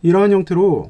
이러한 형태로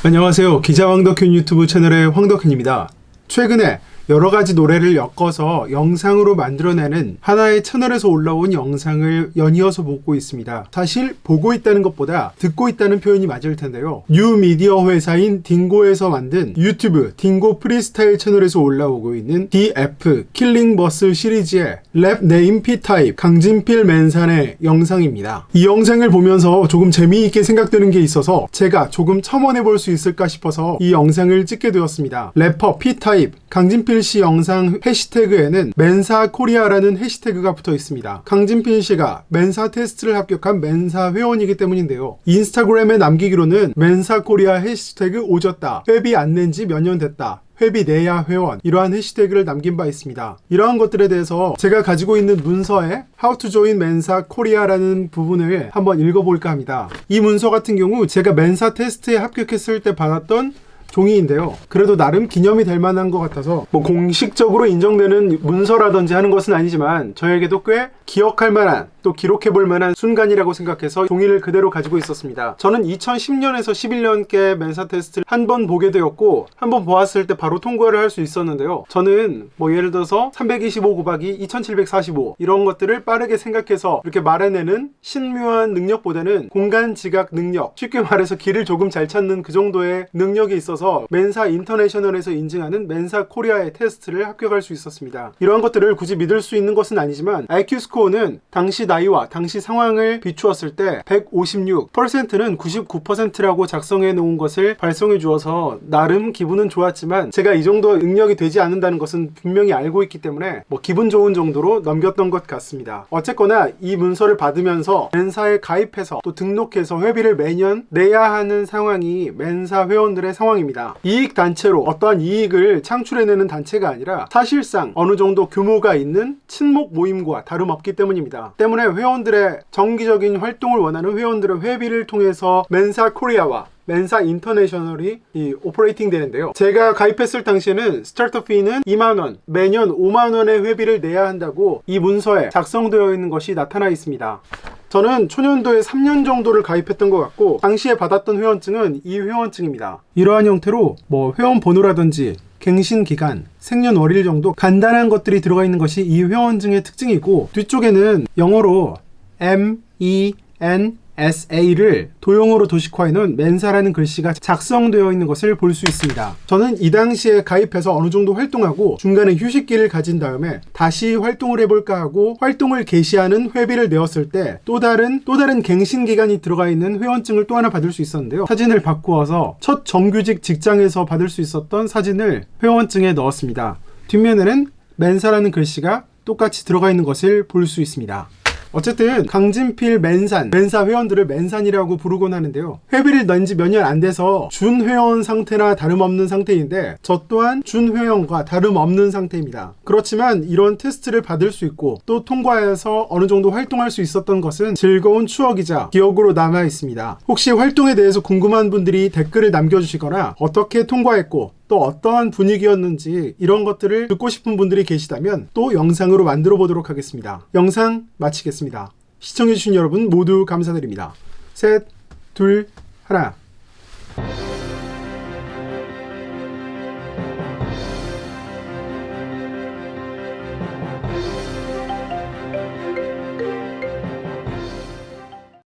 안녕하세요. 기자 황덕현 유튜브 채널의 황덕현입니다. 최근에 여러가지 노래를 엮어서 영상으로 만들어내는 하나의 채널에서 올라온 영상을 연이어서 보고 있습니다. 사실 보고 있다는 것보다 듣고 있다는 표현이 맞을 텐데요. 뉴미디어 회사인 딩고에서 만든 유튜브 딩고 프리스타일 채널에서 올라오고 있는 DF 킬링버스 시리즈의 랩 네임 P타입 강진필 맨산의 영상입니다. 이 영상을 보면서 조금 재미있게 생각되는 게 있어서 제가 조금 첨언해볼 수 있을까 싶어서 이 영상을 찍게 되었습니다. 래퍼 P타입 강진필 씨 영상 해시태그에는 맨사 코리아라는 해시태그가 붙어 있습니다. 강진필 씨가 맨사 테스트를 합격한 맨사 회원이기 때문인데요. 인스타그램에 남기기로는 맨사 코리아 해시태그 오졌다. 회비 안 낸 지 몇 년 됐다. 회비 내야 회원, 이러한 해시태그를 남긴 바 있습니다. 이러한 것들에 대해서 제가 가지고 있는 문서에 How to join Mensa Korea라는 부분을 한번 읽어볼까 합니다. 이 문서 같은 경우 제가 맨사 테스트에 합격했을 때 받았던 종이인데요. 그래도 나름 기념이 될 만한 것 같아서 공식적으로 인정되는 문서라든지 하는 것은 아니지만 저에게도 꽤 기억할 만한, 또 기록해볼 만한 순간이라고 생각해서 종이를 그대로 가지고 있었습니다. 저는 2010년에서 11년께 맨사 테스트를 한 번 보게 되었고, 한 번 보았을 때 바로 통과를 할 수 있었는데요. 저는 예를 들어서 325 곱하기 2745 이런 것들을 빠르게 생각해서 이렇게 말해내는 신묘한 능력보다는 공간 지각 능력, 쉽게 말해서 길을 조금 잘 찾는 그 정도의 능력이 있어서 맨사 인터내셔널에서 인증하는 맨사 코리아의 테스트를 합격할 수 있었습니다. 이러한 것들을 굳이 믿을 수 있는 것은 아니지만 IQ 스코어는 당시 나이와 당시 상황을 비추었을 때 156, 퍼센트는 99%라고 작성해 놓은 것을 발송해 주어서 나름 기분은 좋았지만 제가 이 정도 능력이 되지 않는다는 것은 분명히 알고 있기 때문에 기분 좋은 정도로 넘겼던 것 같습니다. 어쨌거나 이 문서를 받으면서 맨사에 가입해서 또 등록해서 회비를 매년 내야 하는 상황이 맨사 회원들의 상황입니다. 이익단체로 어떠한 이익을 창출해내는 단체가 아니라 사실상 어느 정도 규모가 있는 친목 모임과 다름없기 때문입니다. 때문에 회원들의 정기적인 활동을 원하는 회원들의 회비를 통해서 맨사 코리아와 맨사 인터내셔널이 오퍼레이팅 되는데요. 제가 가입했을 당시에는 스타트 피는 2만원, 매년 5만원의 회비를 내야 한다고 이 문서에 작성되어 있는 것이 나타나 있습니다. 저는 초년도에 3년 정도를 가입했던 것 같고, 당시에 받았던 회원증은 이 회원증입니다. 이러한 형태로 회원 번호라든지 갱신기간, 생년월일 정도 간단한 것들이 들어가 있는 것이 이 회원증의 특징이고, 뒤쪽에는 영어로 MENSA를 도형으로 도식화해놓은 맨사라는 글씨가 작성되어 있는 것을 볼 수 있습니다. 저는 이 당시에 가입해서 어느 정도 활동하고 중간에 휴식기를 가진 다음에 다시 활동을 해볼까 하고 활동을 개시하는 회비를 내었을 때 또 다른 갱신기간이 들어가 있는 회원증을 또 하나 받을 수 있었는데요. 사진을 바꾸어서 첫 정규직 직장에서 받을 수 있었던 사진을 회원증에 넣었습니다. 뒷면에는 맨사라는 글씨가 똑같이 들어가 있는 것을 볼 수 있습니다. 어쨌든 강진필 맨사 회원들을 맨산이라고 부르곤 하는데요. 회비를 낸 지 몇 년 안 돼서 준회원 상태나 다름없는 상태인데 저 또한 준회원과 다름없는 상태입니다. 그렇지만 이런 테스트를 받을 수 있고 또 통과해서 어느 정도 활동할 수 있었던 것은 즐거운 추억이자 기억으로 남아 있습니다. 혹시 활동에 대해서 궁금한 분들이 댓글을 남겨주시거나 어떻게 통과했고 또 어떠한 분위기였는지 이런 것들을 듣고 싶은 분들이 계시다면 또 영상으로 만들어 보도록 하겠습니다. 영상 마치겠습니다. 시청해주신 여러분 모두 감사드립니다. 셋, 둘, 하나.